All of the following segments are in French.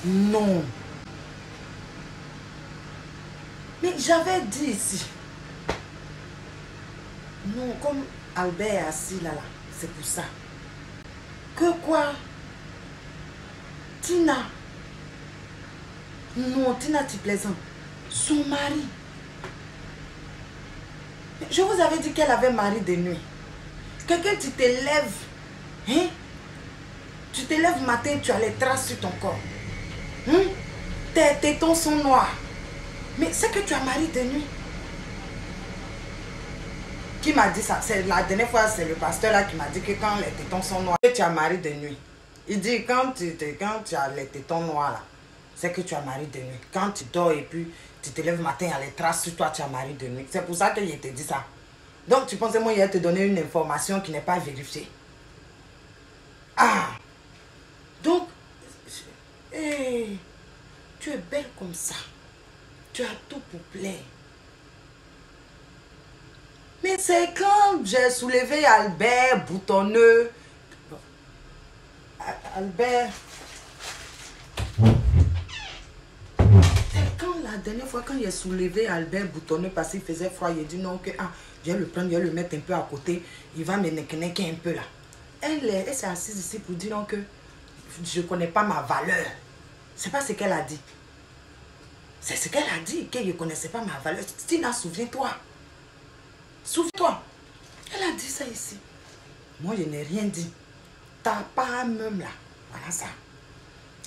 Non. Mais j'avais dit ici. Non, comme Albert est assis là, c'est pour ça. Que quoi? Tina. Non, Tina, tu plaisantes. Son mari. Je vous avais dit qu'elle avait mari de nuit. Quelqu'un, tu te lèves. Hein? Tu te lèves matin, tu as les traces sur ton corps. Hein? Tes tétons sont noirs. Mais c'est que tu as mari de nuit. Qui m'a dit ça? C'est la dernière fois, c'est le pasteur là qui m'a dit que quand les tétons sont noirs, tu as mari de nuit. Il dit quand tu as les tétons noirs là, c'est que tu as mari de nuit. Quand tu dors et puis tu te lèves le matin, il y a les traces sur toi, tu as mari de nuit. C'est pour ça qu'il te dit ça. Donc tu pensais moi il allait te donner une information qui n'est pas vérifiée. Ah! Donc, hey, tu es belle comme ça. Tu as tout pour plaire. Mais c'est quand j'ai soulevé Albert boutonneux. Albert. C'est quand la dernière fois quand j'ai soulevé Albert boutonneux parce qu'il faisait froid, il a dit non que je vais le prendre, je vais le mettre un peu à côté. Il va me necker un peu là. Elle s'est assise ici pour dire non que je ne connais pas ma valeur. C'est pas ce qu'elle a dit. C'est ce qu'elle a dit, qu'elle ne connaissait pas ma valeur. Tina, souviens-toi. Souviens-toi. Elle a dit ça ici. Moi, je n'ai rien dit. Ta part même là. Voilà ça.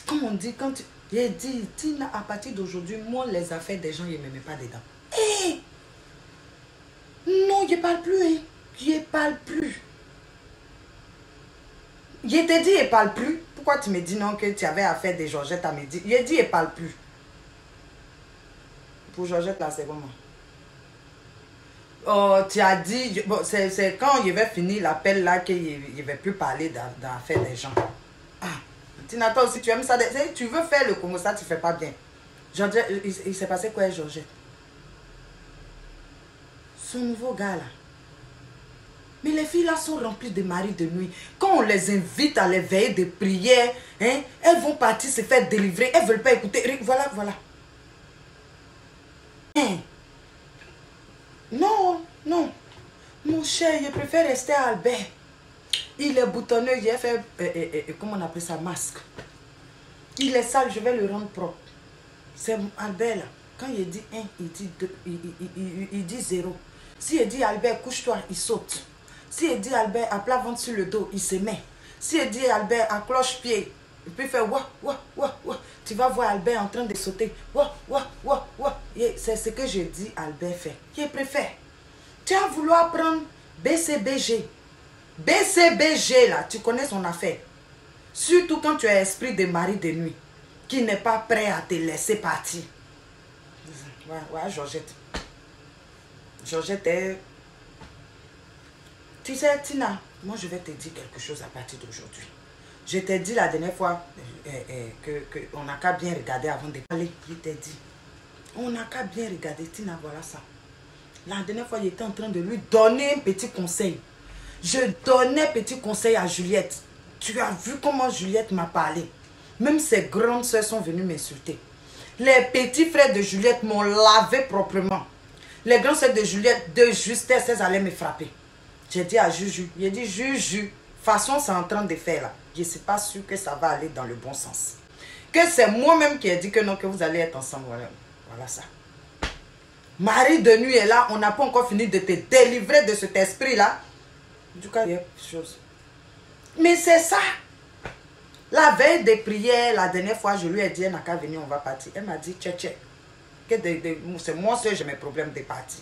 Comme on dit, quand tu... J'ai dit, Tina, à partir d'aujourd'hui, moi, les affaires des gens, je ne me mets pas dedans. Hé! Non, je ne parle plus, hein. Je ne parle plus. Je t'ai dit, je ne parle plus. Pourquoi tu me dis non que tu avais affaire de Georgette à me dire? Je dit, je ne parle plus. Pour Georgette, là, c'est comment? Oh, tu as dit, bon, c'est quand je vais finir l'appel là que je ne vais plus parler d'affaires des gens. Ah, Tina, toi aussi, tu aimes ça. Tu veux faire le comme ça, tu ne fais pas bien. Georgette, il s'est passé quoi, Georgette? Son nouveau gars là. Mais les filles là sont remplies de maris de nuit. Quand on les invite à les veiller de prière, hein, elles vont partir se faire délivrer. Elles ne veulent pas écouter. Voilà, voilà. Hein? Non, non. Mon cher, je préfère rester à Albert. Il est boutonneux, j'ai fait, comment on appelle ça, masque. Il est sale, je vais le rendre propre. C'est Albert là. Quand il dit 1, il dit 2, il dit 0. Si il dit Albert, couche-toi, il saute. Si il dit Albert, à plat ventre sur le dos, il se met. Si il dit Albert, à cloche-pied, il peut faire wah, wah, wah, wah. Tu vas voir Albert en train de sauter. Wah, wah, wah, wah. C'est ce que je dis Albert fait. Je préfère. Tu as voulu prendre BCBG. BCBG là, tu connais son affaire. Surtout quand tu as esprit de mari de nuit qui n'est pas prêt à te laisser partir. Ouais, Georgette. Georgette est... Tu sais, Tina, moi je vais te dire quelque chose à partir d'aujourd'hui. Je t'ai dit la dernière fois qu'on n'a qu'à bien regarder avant de parler. Je t'ai dit. On n'a qu'à bien regarder, Tina, voilà ça. La dernière fois, j'étais en train de lui donner un petit conseil. Je donnais petit conseil à Juliette. Tu as vu comment Juliette m'a parlé. Même ses grandes soeurs sont venues m'insulter. Les petits frères de Juliette m'ont lavé proprement. Les grandes soeurs de Juliette, de justesse, elles allaient me frapper. J'ai dit à Juju, j'ai dit Juju, façon c'est en train de faire là. Je ne suis pas sûre que ça va aller dans le bon sens. Que c'est moi-même qui ai dit que non, que vous allez être ensemble. Voilà, voilà ça. Marie de nuit est là, on n'a pas encore fini de te délivrer de cet esprit-là. Du coup, il y a quelque chose. Mais c'est ça. La veille des prières, la dernière fois, je lui ai dit, elle n'a qu'à venir, on va partir. Elle m'a dit, tché, c'est moi seul, j'ai mes problèmes de partir.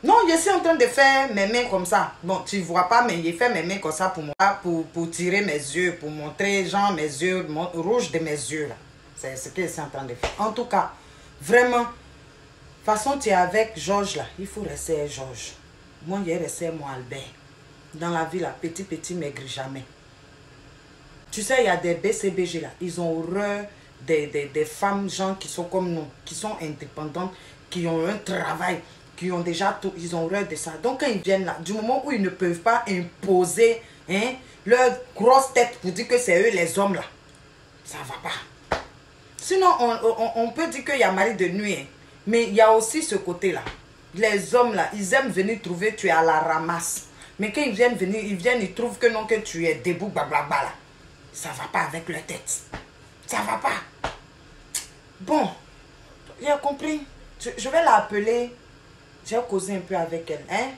Non, je suis en train de faire mes mains comme ça. Bon, tu ne vois pas, mais j'ai fait mes mains comme ça pour moi, pour tirer mes yeux, pour montrer, genre, mes yeux, rouge de mes yeux, là. C'est ce que je suis en train de faire. En tout cas, vraiment, de toute façon, tu es avec Georges, là. Il faut rester Georges. Moi, je resté moi, Albert. Dans la vie, là, petit, maigre, jamais. Tu sais, il y a des BCBG, là. Ils ont horreur des femmes, gens qui sont comme nous, qui sont indépendantes, qui ont un travail, qui ont déjà tout, ils ont horreur de ça. Donc quand ils viennent là, du moment où ils ne peuvent pas imposer, hein, leur grosse tête pour dire que c'est eux les hommes là. Ça va pas. Sinon, on peut dire qu'il y a mari de nuit. Hein. Mais il y a aussi ce côté-là. Les hommes là, ils aiment venir trouver tu es à la ramasse. Mais quand ils viennent venir, ils trouvent que non, que tu es debout, blablabla là. Ça va pas avec leur tête. Ça va pas. Bon, j'ai compris. Je vais l'appeler. J'ai causé un peu avec elle. Hein?